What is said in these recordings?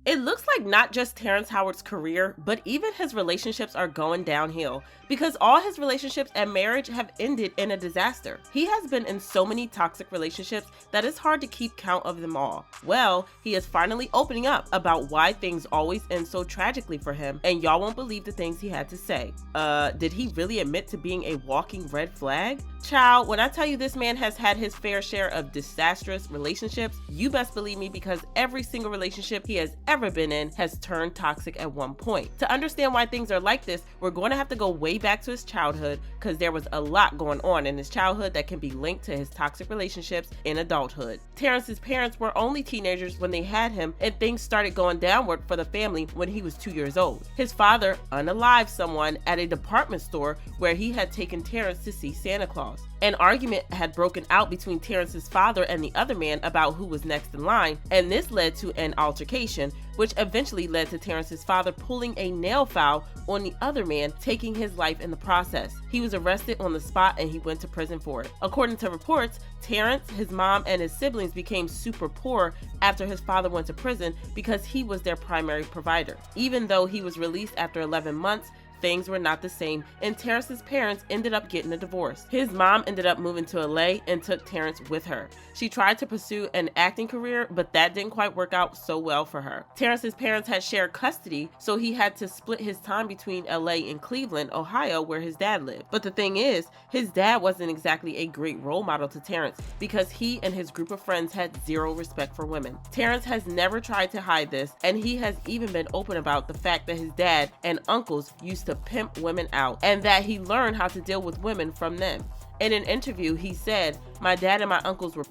It looks like not just Terrence Howard's career, but even his relationships are going downhill because all his relationships and marriage have ended in a disaster. He has been in so many toxic relationships that it's hard to keep count of them all. Well, he is finally opening up about why things always end so tragically for him, and y'all won't believe the things he had to say. Did he really admit to being a walking red flag? Child, when I tell you this man has had his fair share of disastrous relationships, you best believe me, because every single relationship he has ever been in has turned toxic at one point. To understand why things are like this, we're going to have to go way back to his childhood, because there was a lot going on in his childhood that can be linked to his toxic relationships in adulthood. Terrence's parents were only teenagers when they had him, and things started going downward for the family when he was 2 years old. His father unalived someone at a department store where he had taken Terrence to see Santa Claus. An argument had broken out between Terrence's father and the other man about who was next in line, and this led to an altercation, which eventually led to Terrence's father pulling a nail file on the other man, taking his life in the process. He was arrested on the spot and he went to prison for it. According to reports, Terrence, his mom, and his siblings became super poor after his father went to prison because he was their primary provider. Even though he was released after 11 months, things were not the same, and Terrence's parents ended up getting a divorce. His mom ended up moving to LA and took Terrence with her. She tried to pursue an acting career, but that didn't quite work out so well for her. Terrence's parents had shared custody, so he had to split his time between LA and Cleveland, Ohio, where his dad lived. But the thing is, his dad wasn't exactly a great role model to Terrence because he and his group of friends had zero respect for women. Terrence has never tried to hide this, and he has even been open about the fact that his dad and uncles used to pimp women out and that he learned how to deal with women from them. In an interview, he said, "My dad and my uncles were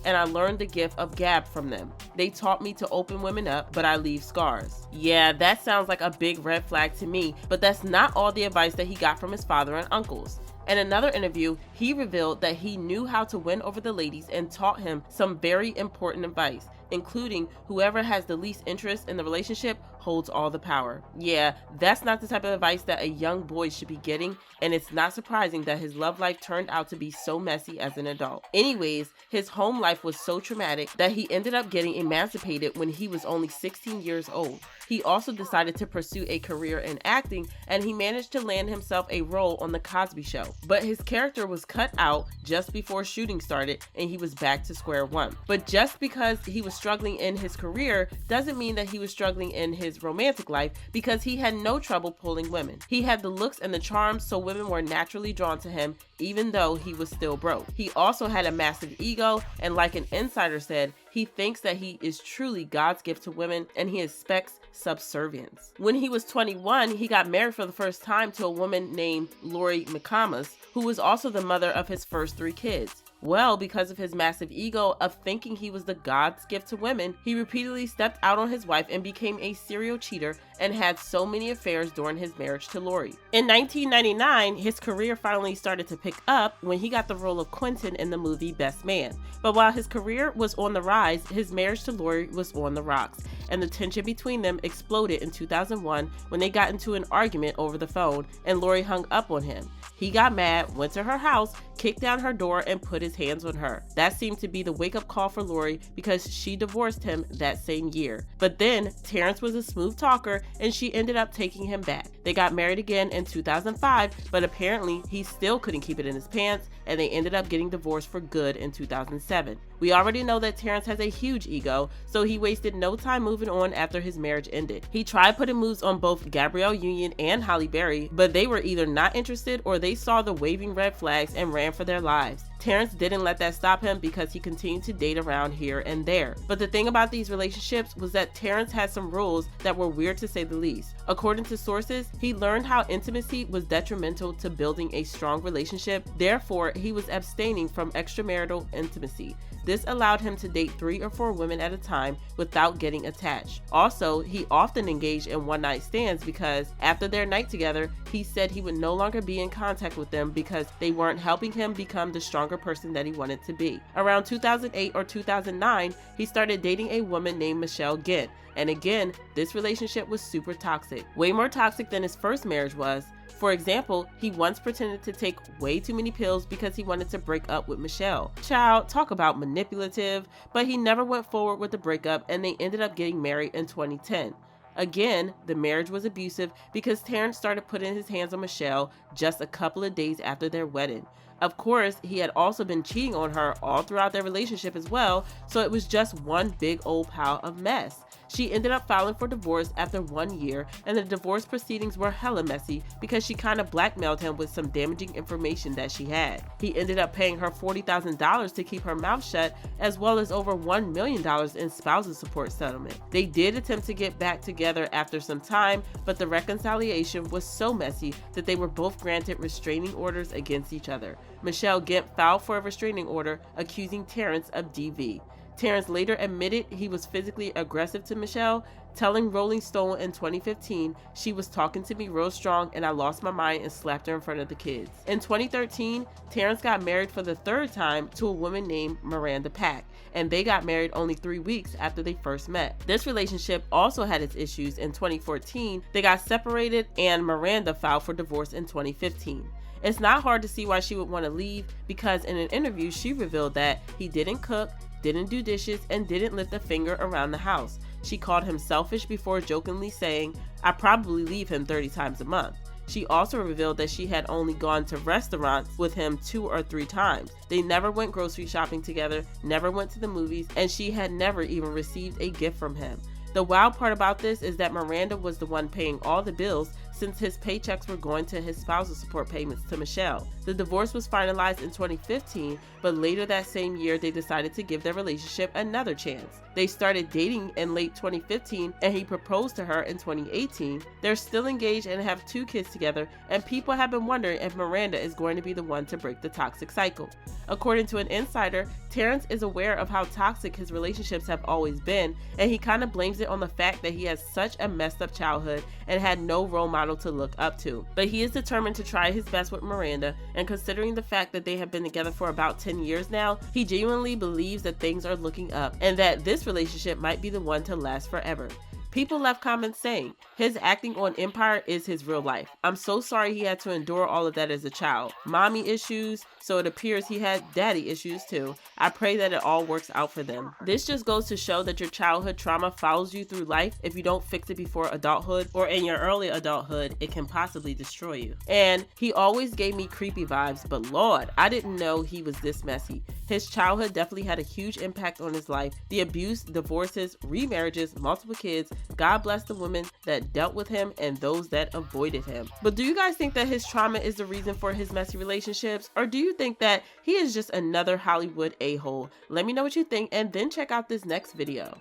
and I learned the gift of gab from them. They taught me to open women up, but I leave scars." Yeah, that sounds like a big red flag to me, but that's not all the advice that he got from his father and uncles. In another interview, he revealed that he knew how to win over the ladies and taught him some very important advice, including whoever has the least interest in the relationship holds all the power. Yeah, that's not the type of advice that a young boy should be getting, and it's not surprising that his love life turned out to be so messy as an adult. Anyways, his home life was so traumatic that he ended up getting emancipated when he was only 16 years old. He also decided to pursue a career in acting, and he managed to land himself a role on The Cosby Show. But his character was cut out just before shooting started, and he was back to square one. But just because he was struggling in his career doesn't mean that he was struggling in his romantic life, because he had no trouble pulling women. He had the looks and the charm, so women were naturally drawn to him, even though he was still broke. He also had a massive ego, and like an insider said, he thinks that he is truly God's gift to women, and he expects subservience. When he was 21, he got married for the first time to a woman named Lori McComas, who was also the mother of his first 3 kids. Well, because of his massive ego of thinking he was the God's gift to women, he repeatedly stepped out on his wife and became a serial cheater and had so many affairs during his marriage to Lori. In 1999, his career finally started to pick up when he got the role of Quentin in the movie Best Man. But while his career was on the rise, his marriage to Lori was on the rocks, and the tension between them exploded in 2001 when they got into an argument over the phone and Lori hung up on him. He got mad, went to her house, kicked down her door, and put his hands on her. That seemed to be the wake-up call for Lori because she divorced him that same year. But then, Terrence was a smooth talker and she ended up taking him back. They got married again in 2005, but apparently he still couldn't keep it in his pants, and they ended up getting divorced for good in 2007. We already know that Terrence has a huge ego, so he wasted no time moving on after his marriage ended. He tried putting moves on both Gabrielle Union and Halle Berry, but they were either not interested or they saw the waving red flags and ran for their lives. Terrence didn't let that stop him because he continued to date around here and there. But the thing about these relationships was that Terrence had some rules that were weird to say the least. According to sources, he learned how intimacy was detrimental to building a strong relationship. Therefore, he was abstaining from extramarital intimacy. This allowed him to date 3 or 4 women at a time without getting attached. Also, he often engaged in one-night stands because after their night together, he said he would no longer be in contact with them because they weren't helping him become the stronger person that he wanted to be. Around 2008 or 2009, he started dating a woman named Michelle Gint, And again, this relationship was super toxic. Way more toxic than his first marriage was. For example, he once pretended to take way too many pills because he wanted to break up with Michelle. Child, talk about manipulative, but he never went forward with the breakup and they ended up getting married in 2010. Again, the marriage was abusive because Terrence started putting his hands on Michelle just a couple of days after their wedding. Of course, he had also been cheating on her all throughout their relationship as well, so it was just one big old pile of mess. She ended up filing for divorce after 1 year, and the divorce proceedings were hella messy because she kind of blackmailed him with some damaging information that she had. He ended up paying her $40,000 to keep her mouth shut, as well as over $1 million in spousal support settlement. They did attempt to get back together after some time, but the reconciliation was so messy that they were both granted restraining orders against each other. Michelle Gimp filed for a restraining order accusing Terrence of DV. Terrence later admitted he was physically aggressive to Michelle, telling Rolling Stone in 2015, "She was talking to me real strong and I lost my mind and slapped her in front of the kids." In 2013, Terrence got married for the third time to a woman named Miranda Pack, and they got married only 3 weeks after they first met. This relationship also had its issues. In 2014, they got separated and Miranda filed for divorce in 2015. It's not hard to see why she would want to leave because in an interview she revealed that he didn't cook, didn't do dishes, and didn't lift a finger around the house. She called him selfish before jokingly saying, "I probably leave him 30 times a month." She also revealed that she had only gone to restaurants with him 2 or 3 times. They never went grocery shopping together, never went to the movies, and she had never even received a gift from him. The wild part about this is that Miranda was the one paying all the bills since his paychecks were going to his spousal support payments to Michelle. The divorce was finalized in 2015, but later that same year they decided to give their relationship another chance. They started dating in late 2015 and he proposed to her in 2018. They're still engaged and have 2 kids together, and people have been wondering if Miranda is going to be the one to break the toxic cycle. According to an insider, Terrence is aware of how toxic his relationships have always been, and he kind of blames it on the fact that he has such a messed up childhood and had no role model to look up to. But he is determined to try his best with Miranda, and considering the fact that they have been together for about 10 years now, he genuinely believes that things are looking up and that this relationship might be the one to last forever. People left comments saying, "His acting on Empire is his real life. I'm so sorry he had to endure all of that as a child. Mommy issues, so it appears he had daddy issues too. I pray that it all works out for them." This just goes to show that your childhood trauma follows you through life. If you don't fix it before adulthood or in your early adulthood, it can possibly destroy you. And he always gave me creepy vibes, but Lord, I didn't know he was this messy. His childhood definitely had a huge impact on his life. The abuse, divorces, remarriages, multiple kids. God bless the women that dealt with him and those that avoided him. But do you guys think that his trauma is the reason for his messy relationships? Or do you think that he is just another Hollywood a-hole? Let me know what you think and then check out this next video.